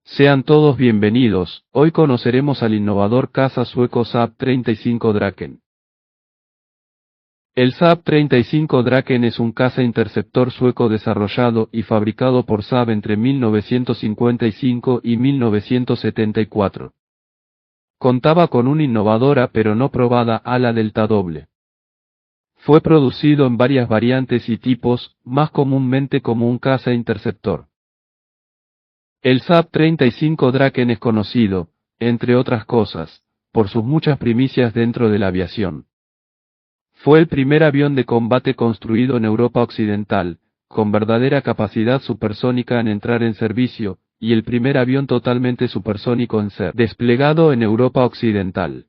Sean todos bienvenidos, hoy conoceremos al innovador caza sueco Saab 35 Draken. El Saab 35 Draken es un caza interceptor sueco desarrollado y fabricado por Saab entre 1955 y 1974. Contaba con una innovadora pero no probada ala delta doble. Fue producido en varias variantes y tipos, más comúnmente como un caza interceptor. El Saab 35 Draken es conocido, entre otras cosas, por sus muchas primicias dentro de la aviación. Fue el primer avión de combate construido en Europa Occidental, con verdadera capacidad supersónica en entrar en servicio, y el primer avión totalmente supersónico en ser desplegado en Europa Occidental.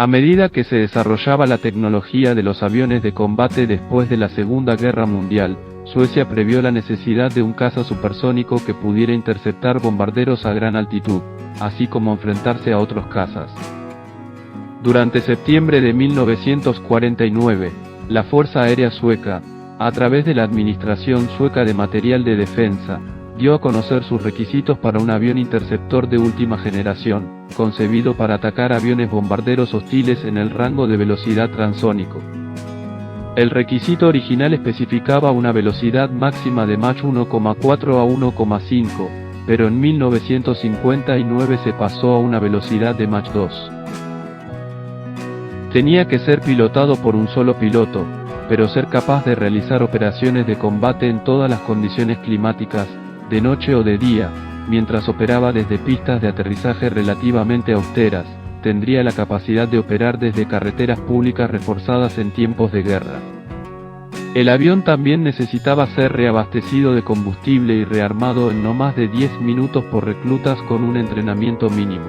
A medida que se desarrollaba la tecnología de los aviones de combate después de la Segunda Guerra Mundial, Suecia previó la necesidad de un caza supersónico que pudiera interceptar bombarderos a gran altitud, así como enfrentarse a otros cazas. Durante septiembre de 1949, la Fuerza Aérea Sueca, a través de la Administración Sueca de Material de Defensa, dio a conocer sus requisitos para un avión interceptor de última generación, concebido para atacar aviones bombarderos hostiles en el rango de velocidad transónico. El requisito original especificaba una velocidad máxima de Mach 1,4 a 1,5, pero en 1959 se pasó a una velocidad de Mach 2. Tenía que ser pilotado por un solo piloto, pero ser capaz de realizar operaciones de combate en todas las condiciones climáticas, de noche o de día, mientras operaba desde pistas de aterrizaje relativamente austeras, tendría la capacidad de operar desde carreteras públicas reforzadas en tiempos de guerra. El avión también necesitaba ser reabastecido de combustible y rearmado en no más de 10 minutos por reclutas con un entrenamiento mínimo.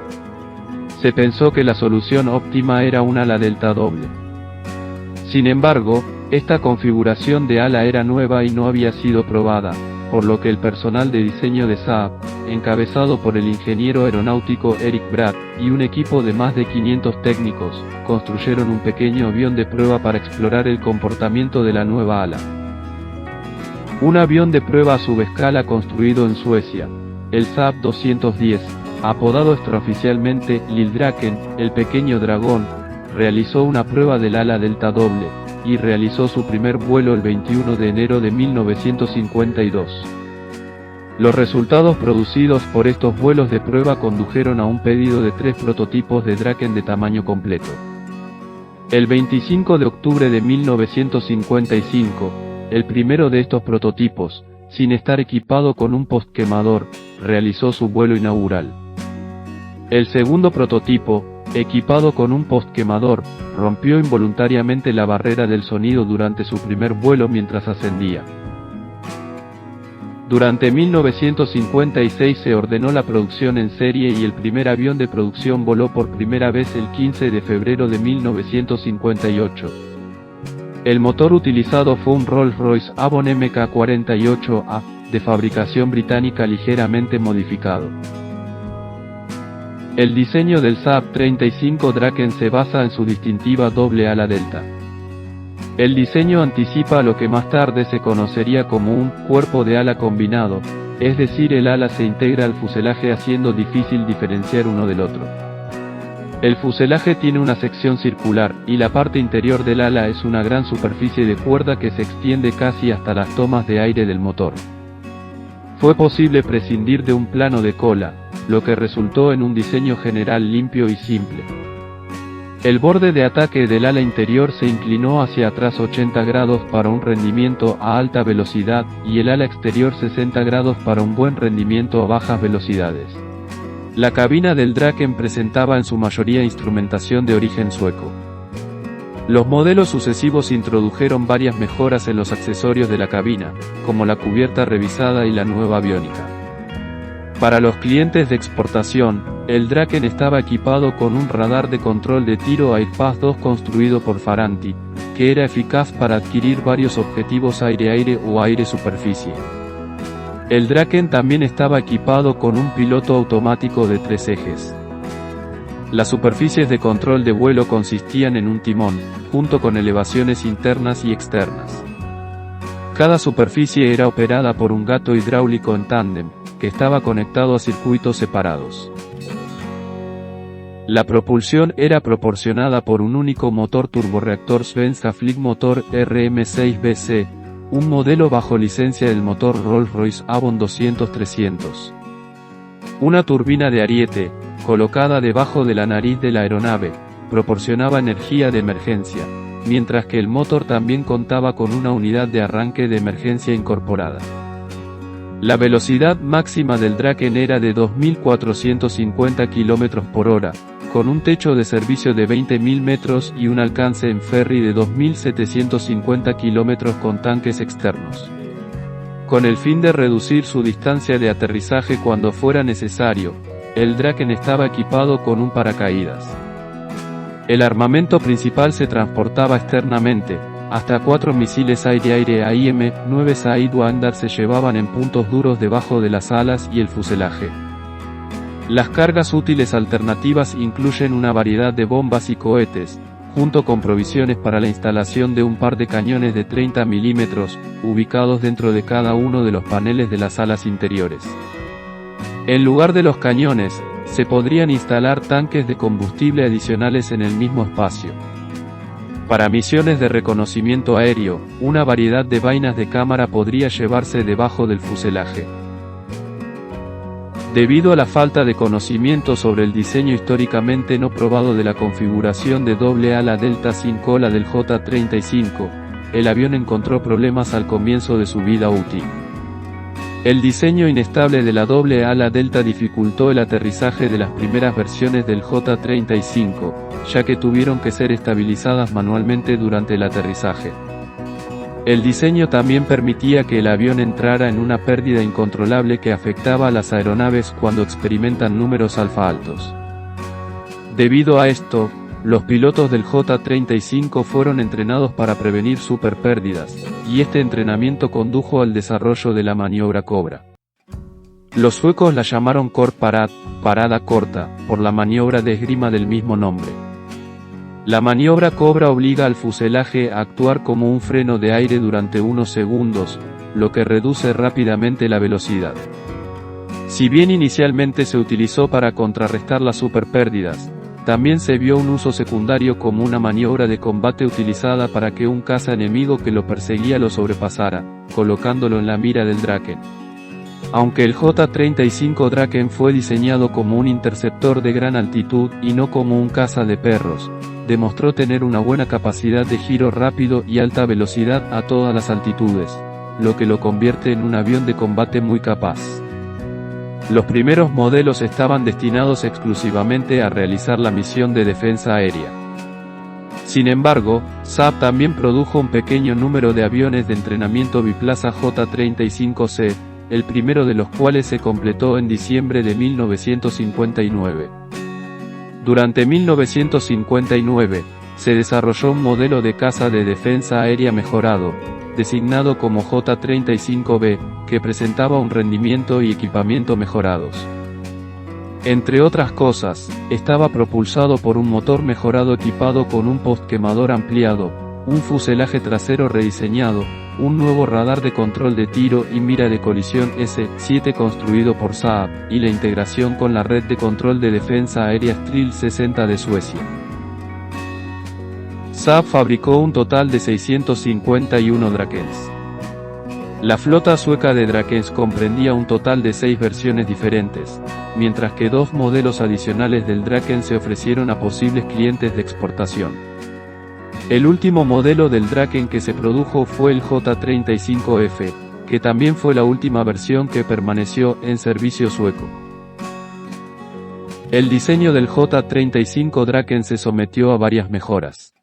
Se pensó que la solución óptima era un ala delta doble. Sin embargo, esta configuración de ala era nueva y no había sido probada, por lo que el personal de diseño de Saab, encabezado por el ingeniero aeronáutico Erik Bratt, y un equipo de más de 500 técnicos, construyeron un pequeño avión de prueba para explorar el comportamiento de la nueva ala. Un avión de prueba a subescala construido en Suecia, el Saab 210, apodado extraoficialmente Lilldraken, el pequeño dragón, realizó una prueba del ala delta doble, y realizó su primer vuelo el 21 de enero de 1952. Los resultados producidos por estos vuelos de prueba condujeron a un pedido de 3 prototipos de Draken de tamaño completo. El 25 de octubre de 1955, el primero de estos prototipos, sin estar equipado con un postquemador, realizó su vuelo inaugural. El segundo prototipo, equipado con un postquemador, rompió involuntariamente la barrera del sonido durante su primer vuelo mientras ascendía. Durante 1956 se ordenó la producción en serie y el primer avión de producción voló por primera vez el 15 de febrero de 1958. El motor utilizado fue un Rolls-Royce Avon Mk48A, de fabricación británica ligeramente modificado. El diseño del Saab 35 Draken se basa en su distintiva doble ala delta. El diseño anticipa lo que más tarde se conocería como un cuerpo de ala combinado, es decir, el ala se integra al fuselaje haciendo difícil diferenciar uno del otro. El fuselaje tiene una sección circular, y la parte interior del ala es una gran superficie de cuerda que se extiende casi hasta las tomas de aire del motor. Fue posible prescindir de un plano de cola, lo que resultó en un diseño general limpio y simple. El borde de ataque del ala interior se inclinó hacia atrás 80 grados para un rendimiento a alta velocidad y el ala exterior 60 grados para un buen rendimiento a bajas velocidades. La cabina del Draken presentaba en su mayoría instrumentación de origen sueco. Los modelos sucesivos introdujeron varias mejoras en los accesorios de la cabina, como la cubierta revisada y la nueva aviónica. Para los clientes de exportación, el Draken estaba equipado con un radar de control de tiro Airpath 2 construido por Faranti, que era eficaz para adquirir varios objetivos aire-aire o aire-superficie. El Draken también estaba equipado con un piloto automático de 3 ejes. Las superficies de control de vuelo consistían en un timón, junto con elevaciones internas y externas. Cada superficie era operada por un gato hidráulico en tándem, que estaba conectado a circuitos separados. La propulsión era proporcionada por un único motor turborreactor Svenska Flygmotor RM6BC, un modelo bajo licencia del motor Rolls-Royce Avon 200-300. Una turbina de ariete, colocada debajo de la nariz de la aeronave, proporcionaba energía de emergencia, mientras que el motor también contaba con una unidad de arranque de emergencia incorporada. La velocidad máxima del Draken era de 2.450 km por hora, con un techo de servicio de 20.000 metros y un alcance en ferry de 2.750 km con tanques externos. Con el fin de reducir su distancia de aterrizaje cuando fuera necesario, el Draken estaba equipado con un paracaídas. El armamento principal se transportaba externamente, hasta 4 misiles aire-aire AIM-9 Sidewinder se llevaban en puntos duros debajo de las alas y el fuselaje. Las cargas útiles alternativas incluyen una variedad de bombas y cohetes, junto con provisiones para la instalación de un par de cañones de 30 mm, ubicados dentro de cada uno de los paneles de las alas interiores. En lugar de los cañones, se podrían instalar tanques de combustible adicionales en el mismo espacio. Para misiones de reconocimiento aéreo, una variedad de vainas de cámara podría llevarse debajo del fuselaje. Debido a la falta de conocimiento sobre el diseño históricamente no probado de la configuración de doble ala delta sin cola del J-35, el avión encontró problemas al comienzo de su vida útil. El diseño inestable de la doble ala delta dificultó el aterrizaje de las primeras versiones del J-35, ya que tuvieron que ser estabilizadas manualmente durante el aterrizaje. El diseño también permitía que el avión entrara en una pérdida incontrolable que afectaba a las aeronaves cuando experimentan números alfa altos. Debido a esto, los pilotos del J-35 fueron entrenados para prevenir superpérdidas, y este entrenamiento condujo al desarrollo de la maniobra Cobra. Los suecos la llamaron Kort Parad, parada corta, por la maniobra de esgrima del mismo nombre. La maniobra Cobra obliga al fuselaje a actuar como un freno de aire durante unos segundos, lo que reduce rápidamente la velocidad. Si bien inicialmente se utilizó para contrarrestar las superpérdidas, también se vio un uso secundario como una maniobra de combate utilizada para que un caza enemigo que lo perseguía lo sobrepasara, colocándolo en la mira del Draken. Aunque el J-35 Draken fue diseñado como un interceptor de gran altitud y no como un caza de perros, demostró tener una buena capacidad de giro rápido y alta velocidad a todas las altitudes, lo que lo convierte en un avión de combate muy capaz. Los primeros modelos estaban destinados exclusivamente a realizar la misión de defensa aérea. Sin embargo, Saab también produjo un pequeño número de aviones de entrenamiento biplaza J-35C, el primero de los cuales se completó en diciembre de 1959. Durante 1959, se desarrolló un modelo de caza de defensa aérea mejorado, designado como J-35B, que presentaba un rendimiento y equipamiento mejorados. Entre otras cosas, estaba propulsado por un motor mejorado equipado con un postquemador ampliado, un fuselaje trasero rediseñado, un nuevo radar de control de tiro y mira de colisión S-7 construido por Saab, y la integración con la red de control de defensa aérea Stril 60 de Suecia. Saab fabricó un total de 651 Drakens. La flota sueca de Drakens comprendía un total de 6 versiones diferentes, mientras que 2 modelos adicionales del Draken se ofrecieron a posibles clientes de exportación. El último modelo del Draken que se produjo fue el J-35F, que también fue la última versión que permaneció en servicio sueco. El diseño del J-35 Draken se sometió a varias mejoras.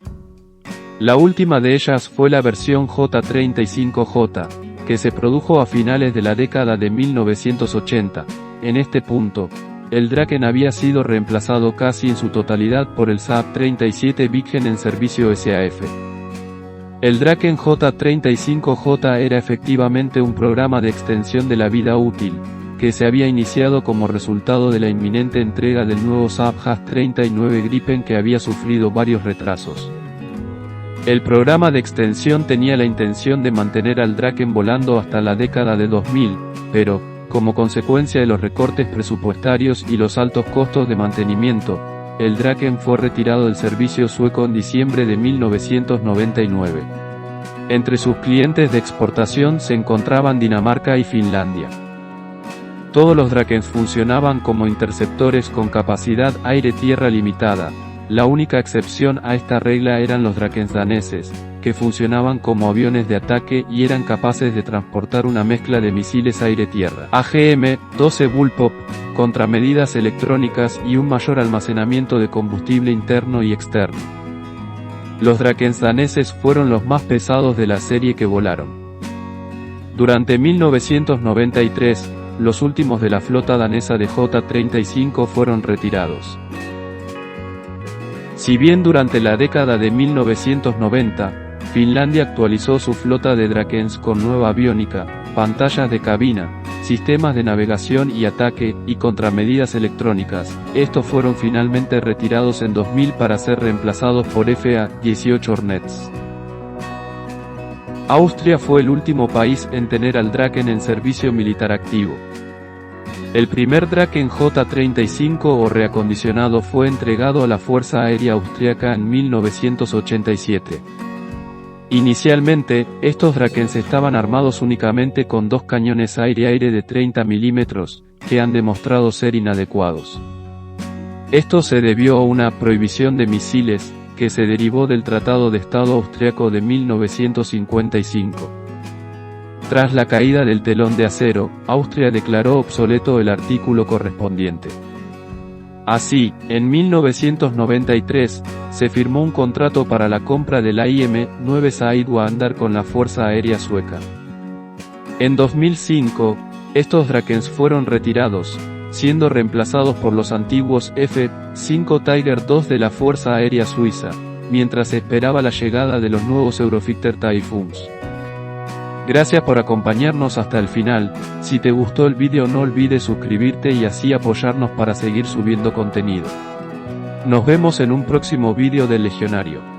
La última de ellas fue la versión J-35J, que se produjo a finales de la década de 1980. En este punto, el Draken había sido reemplazado casi en su totalidad por el Saab 37 Viggen en servicio SAF. El Draken J-35J era efectivamente un programa de extensión de la vida útil, que se había iniciado como resultado de la inminente entrega del nuevo Saab JAS-39 Gripen que había sufrido varios retrasos. El programa de extensión tenía la intención de mantener al Draken volando hasta la década de 2000, pero, como consecuencia de los recortes presupuestarios y los altos costos de mantenimiento, el Draken fue retirado del servicio sueco en diciembre de 1999. Entre sus clientes de exportación se encontraban Dinamarca y Finlandia. Todos los Drakens funcionaban como interceptores con capacidad aire-tierra limitada. La única excepción a esta regla eran los Drakens daneses, que funcionaban como aviones de ataque y eran capaces de transportar una mezcla de misiles aire-tierra, AGM-12 Bullpup, contramedidas electrónicas y un mayor almacenamiento de combustible interno y externo. Los Drakens daneses fueron los más pesados de la serie que volaron. Durante 1993, los últimos de la flota danesa de J-35 fueron retirados. Si bien durante la década de 1990, Finlandia actualizó su flota de Drakens con nueva aviónica, pantallas de cabina, sistemas de navegación y ataque, y contramedidas electrónicas, estos fueron finalmente retirados en 2000 para ser reemplazados por FA-18 Hornets. Austria fue el último país en tener al Draken en servicio militar activo. El primer Draken J-35 o reacondicionado fue entregado a la Fuerza Aérea Austriaca en 1987. Inicialmente, estos Drakens estaban armados únicamente con dos cañones aire-aire de 30 mm, que han demostrado ser inadecuados. Esto se debió a una prohibición de misiles, que se derivó del Tratado de Estado austriaco de 1955. Tras la caída del telón de acero, Austria declaró obsoleto el artículo correspondiente. Así, en 1993, se firmó un contrato para la compra del IM-9 Sidewinder con la Fuerza Aérea Sueca. En 2005, estos Drakens fueron retirados, siendo reemplazados por los antiguos F-5 Tiger II de la Fuerza Aérea Suiza, mientras se esperaba la llegada de los nuevos Eurofighter Typhoons. Gracias por acompañarnos hasta el final. Si te gustó el vídeo no olvides suscribirte y así apoyarnos para seguir subiendo contenido. Nos vemos en un próximo vídeo del Legionario.